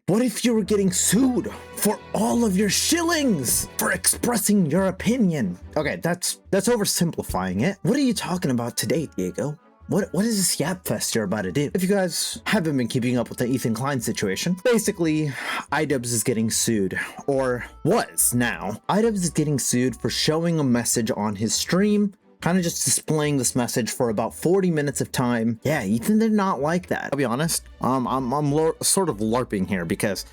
What if you were getting sued for all of your shillings for expressing your opinion? Okay, that's oversimplifying it. What are you talking about today, Diego? What is this yap fest you're about to do? If you guys haven't been keeping up with the Ethan Klein situation, basically, iDubbbz is getting sued, or was now. iDubbbz is getting sued for showing a message on his stream, kind of just displaying this message for about 40 minutes of time. Yeah, Ethan did not like that. I'll be honest, I'm sort of LARPing here because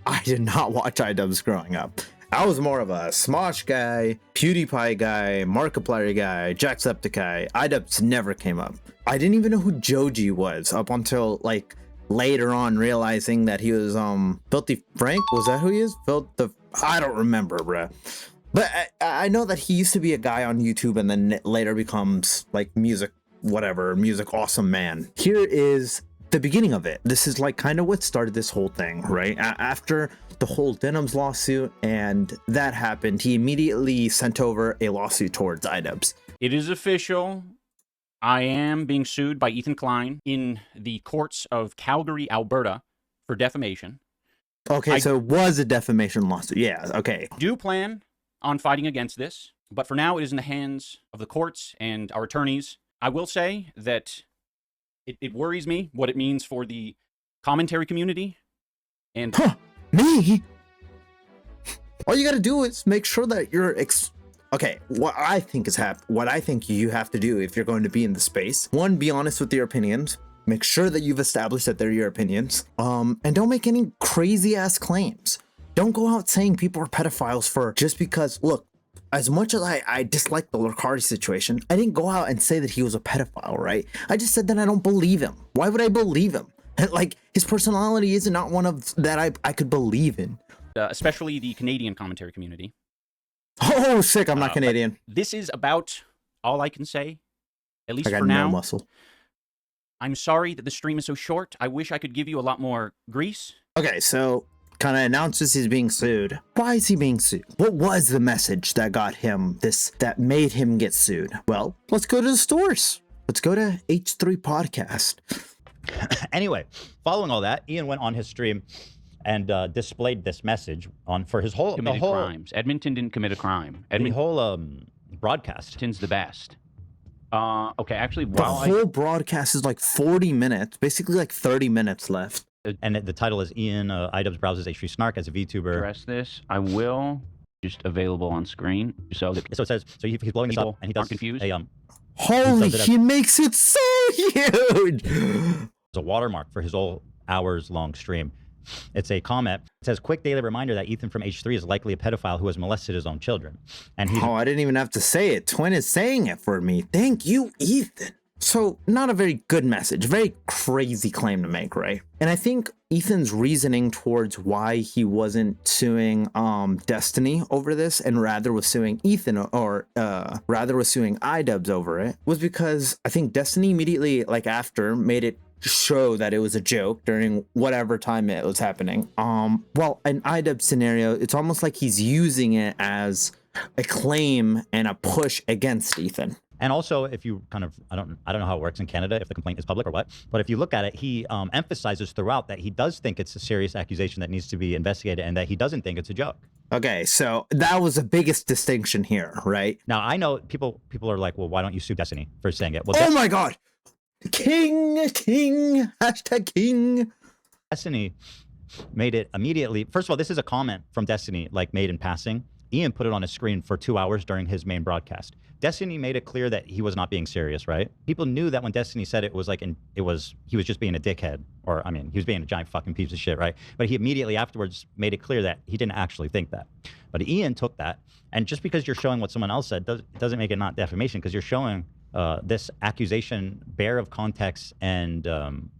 I did not watch iDubbbz growing up. I was more of a Smosh guy, PewDiePie guy, Markiplier guy, Jacksepticeye. iDubbbz never came up. I didn't even know who Joji was up until like later on, realizing that he was Filthy Frank. Was that who he is? I don't remember, bruh. But I know that he used to be a guy on YouTube and then later becomes like music awesome man. Here is the beginning of it. This is like kind of what started this whole thing, right? After the whole iDubbbz lawsuit and that happened, he immediately sent over a lawsuit towards iDubbbz. It is official. I am being sued by Ethan Klein in the courts of Calgary, Alberta for defamation. Okay, so it was a defamation lawsuit. Yeah, okay. I do plan on fighting against this, but for now it is in the hands of the courts and our attorneys. I will say that it worries me what it means for the commentary community. And me? All you gotta do is make sure that you're okay, what I think you have to do if you're going to be in the space, one, be honest with your opinions, make sure that you've established that they're your opinions, and don't make any crazy ass claims. Don't go out saying people are pedophiles just because, look, as much as I dislike the Lucardi situation, I didn't go out and say that he was a pedophile, right? I just said that I don't believe him. Why would I believe him? Like, his personality is not one of that I could believe in. Especially the Canadian commentary community. Oh, sick, I'm not Canadian. This is about all I can say, at least I got for now. No muscle. I'm sorry that the stream is so short. I wish I could give you a lot more grease. Okay, so kind of announces he's being sued. Why is he being sued? What was the message that got him that made him get sued? Well, let's go to the source. Let's go to H3 Podcast. Anyway, following all that, Ian went on his stream and displayed this message for his whole crimes. Edmonton didn't commit a crime. The whole broadcast. Edmonton's the best. Okay, actually, the whole broadcast is like 40 minutes, basically like 30 minutes left. And the title is Ian iDubbbz browses H3 Snark as a VTuber. Press this. I will. Just available on screen. So it says, so he's blowing this up and he does confused. Holy, he makes it so huge. It's a watermark for his whole hours-long stream. It's a comment. It says, quick daily reminder that Ethan from H3 is likely a pedophile who has molested his own children. And he's... Oh, I didn't even have to say it. Twin is saying it for me. Thank you, Ethan. So, not a very good message. Very crazy claim to make, right? And I think Ethan's reasoning towards why he wasn't suing Destiny over this and rather was suing Ethan, or rather was suing iDubbbz over it, was because I think Destiny immediately, like after, made it show that it was a joke during whatever time it was happening. Well, in iDubbbz scenario, it's almost like he's using it as a claim and a push against Ethan. And also, if you kind of, I don't know how it works in Canada, if the complaint is public or what, but if you look at it, he emphasizes throughout that he does think it's a serious accusation that needs to be investigated and that he doesn't think it's a joke. Okay, so that was the biggest distinction here, right? Now, I know people are like, well, why don't you sue Destiny for saying it? Well, oh my God! King, hashtag king. Destiny made it immediately. First of all, this is a comment from Destiny, like made in passing. Ian put it on his screen for 2 hours during his main broadcast. Destiny made it clear that he was not being serious, right? People knew that when Destiny said it was like, he was just being a dickhead, or I mean, he was being a giant fucking piece of shit, right? But he immediately afterwards made it clear that he didn't actually think that. But Ian took that, and just because you're showing what someone else said doesn't make it not defamation, because you're showing this accusation bare of context and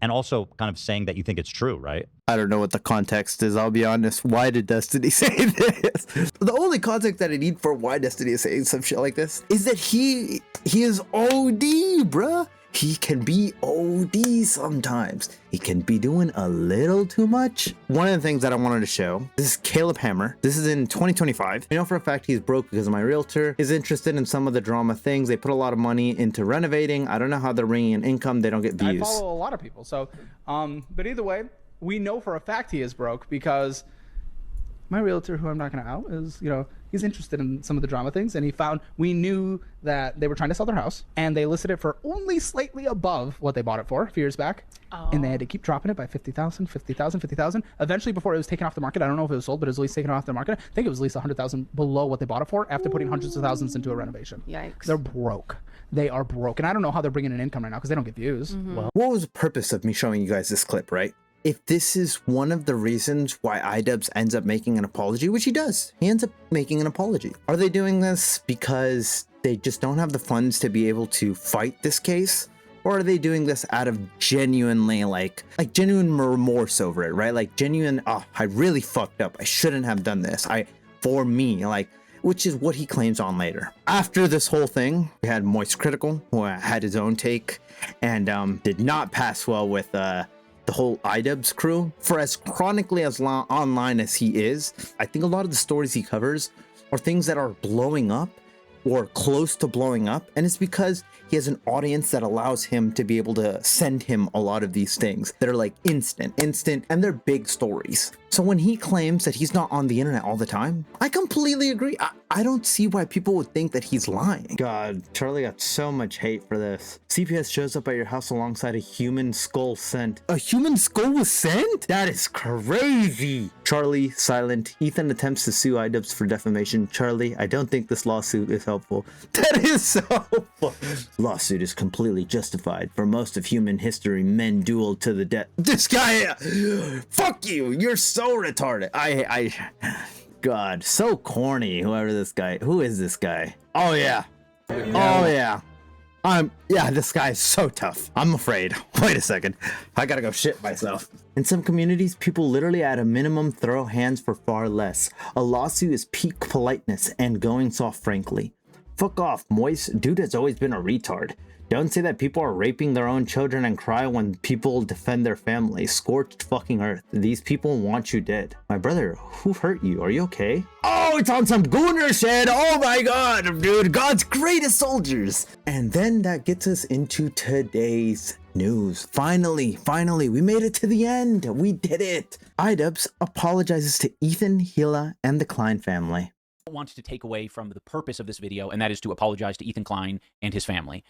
also kind of saying that you think it's true, right? I don't know what the context is, I'll be honest. Why did Destiny say this? The only context that I need for why Destiny is saying some shit like this is that he is OD, bruh. He can be OD sometimes. He can be doing a little too much. One of the things that I wanted to show, this is Caleb Hammer. This is in 2025. You know for a fact he's broke because my realtor is interested in some of the drama things. They put a lot of money into renovating. I don't know how they're bringing in income. They don't get views. I follow a lot of people. So, but either way, we know for a fact he is broke because my realtor, who I'm not going to out, is, you know, he's interested in some of the drama things, and we knew that they were trying to sell their house, and they listed it for only slightly above what they bought it for a few years back. Oh. And they had to keep dropping it by 50,000, 50,000, 50,000. Eventually, before it was taken off the market, I don't know if it was sold, but it was at least taken off the market. I think it was at least 100,000 below what they bought it for after putting hundreds of thousands into a renovation. Yikes. They're broke. They are broke. And I don't know how they're bringing in income right now because they don't get views. Mm-hmm. Well, what was the purpose of me showing you guys this clip, right? If this is one of the reasons why iDubbbz ends up making an apology, which he does, he ends up making an apology. Are they doing this because they just don't have the funds to be able to fight this case? Or are they doing this out of genuinely like genuine remorse over it, right? Like genuine, oh, I really fucked up. I shouldn't have done this. For me, which is what he claims on later. After this whole thing, we had Moist Critical, who had his own take and did not pass well with the whole iDubbbz crew. For as chronically as online as he is, I think a lot of the stories he covers are things that are blowing up or close to blowing up, and it's because he has an audience that allows him to be able to send him a lot of these things that are like instant, and they're big stories. So when he claims that he's not on the internet all the time, I completely agree. I don't see why people would think that he's lying. God, Charlie got so much hate for this. CPS shows up at your house alongside a human skull sent. A human skull was sent? That is crazy. Charlie, silent. Ethan attempts to sue iDubbbz for defamation. Charlie, I don't think this lawsuit is helpful. That is so helpful. Lawsuit is completely justified. For most of human history, men dueled to the death. This guy, fuck you. You're so retarded. God, so corny. Who is this guy? Oh yeah. Oh yeah. Yeah, this guy is so tough. I'm afraid. Wait a second. I gotta go shit myself. In some communities, people literally at a minimum throw hands for far less. A lawsuit is peak politeness and going soft, frankly. Fuck off, Moist. Dude has always been a retard. Don't say that people are raping their own children and cry when people defend their family. Scorched fucking earth. These people want you dead. My brother, who hurt you? Are you okay? Oh, it's on some gooner shit. Oh my god, dude. God's greatest soldiers. And then that gets us into today's news. Finally, we made it to the end. We did it. iDubbbz apologizes to Ethan, Hila, and the Klein family. Want to take away from the purpose of this video, and that is to apologize to Ethan Klein and his family,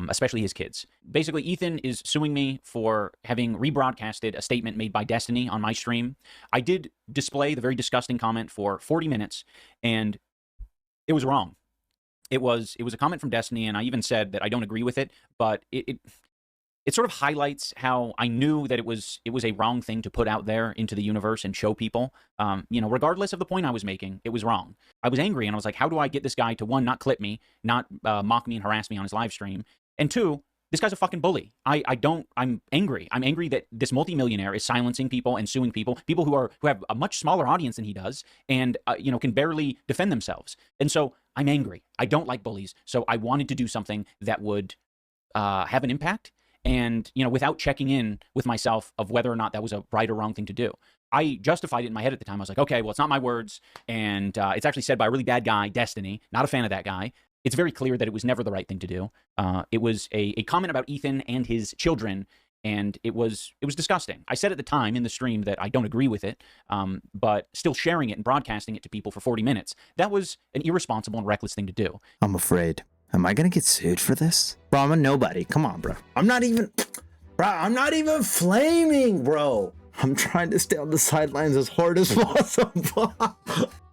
especially his kids. Basically, Ethan is suing me for having rebroadcasted a statement made by Destiny on my stream. I did display the very disgusting comment for 40 minutes, and it was wrong. It was a comment from Destiny, and I even said that I don't agree with it, but it sort of highlights how I knew that it was a wrong thing to put out there into the universe and show people. You know, regardless of the point I was making, it was wrong. I was angry, and I was like, how do I get this guy to, one, not clip me, not mock me and harass me on his live stream, and two, this guy's a fucking bully. I'm angry. I'm angry that this multimillionaire is silencing people and suing people who have a much smaller audience than he does, and you know, can barely defend themselves. And so I'm angry. I don't like bullies. So I wanted to do something that would have an impact. And, you know, without checking in with myself of whether or not that was a right or wrong thing to do. I justified it in my head at the time. I was like, okay, well, it's not my words. And it's actually said by a really bad guy, Destiny. Not a fan of that guy. It's very clear that it was never the right thing to do. It was a comment about Ethan and his children, and it was disgusting. I said at the time in the stream that I don't agree with it, but still sharing it and broadcasting it to people for 40 minutes, that was an irresponsible and reckless thing to do. I'm afraid. Am I gonna get sued for this? Bro, I'm a nobody. Come on, bro. I'm not even flaming, bro. I'm trying to stay on the sidelines as hard as possible.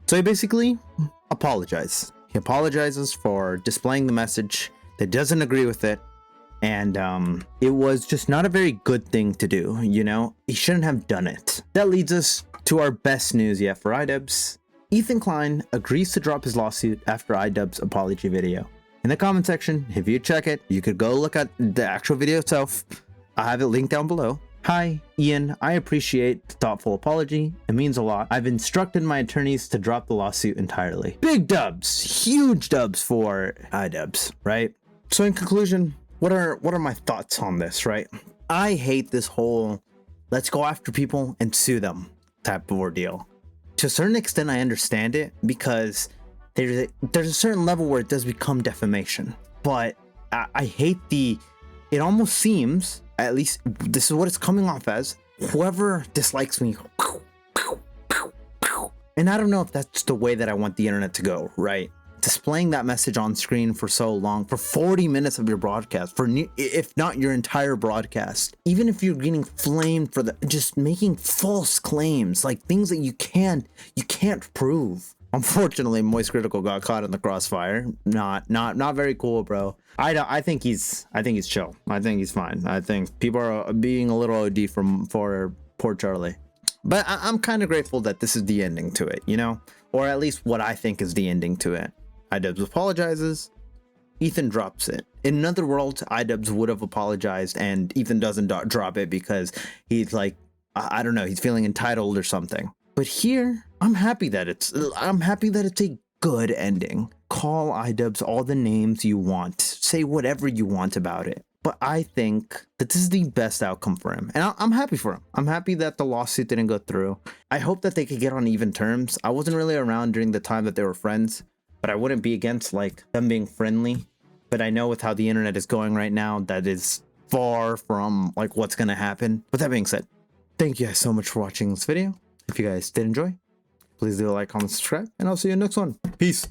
So he basically apologized. He apologizes for displaying the message that doesn't agree with it. And it was just not a very good thing to do, you know? He shouldn't have done it. That leads us to our best news yet for iDubbbz. Ethan Klein agrees to drop his lawsuit after iDubbbz apology video. In the comment section, if you check it, you could go look at the actual video itself. I have it linked down below. Hi, Ian. I appreciate the thoughtful apology. It means a lot. I've instructed my attorneys to drop the lawsuit entirely. Big dubs, huge dubs for iDubbbz, right? So in conclusion, what are my thoughts on this, right? I hate this whole let's go after people and sue them type of ordeal. To a certain extent, I understand it because there's a certain level where it does become defamation, but I hate it almost seems, at least this is what it's coming off as, whoever dislikes me, and I don't know if that's the way that I want the internet to go, right? Displaying that message on screen for so long, for 40 minutes of your broadcast, if not your entire broadcast, even if you're getting flamed for just making false claims, like things that you can't prove. Unfortunately, Moist Critical got caught in the crossfire. Not very cool, bro. I think he's chill. I think he's fine. I think people are being a little OD for poor Charlie. But I'm kind of grateful that this is the ending to it, you know? Or at least what I think is the ending to it. iDubbbz apologizes, Ethan drops it. In another world, iDubbbz would have apologized and Ethan doesn't drop it because he's like, I don't know, he's feeling entitled or something. But here, I'm happy that it's a good ending. Call iDubbbz all the names you want. Say whatever you want about it. But I think that this is the best outcome for him. And I'm happy for him. I'm happy that the lawsuit didn't go through. I hope that they could get on even terms. I wasn't really around during the time that they were friends, but I wouldn't be against like them being friendly. But I know with how the internet is going right now, that is far from like what's gonna happen. With that being said, thank you guys so much for watching this video. If you guys did enjoy, please do like, comment, subscribe, and I'll see you in the next one. Peace.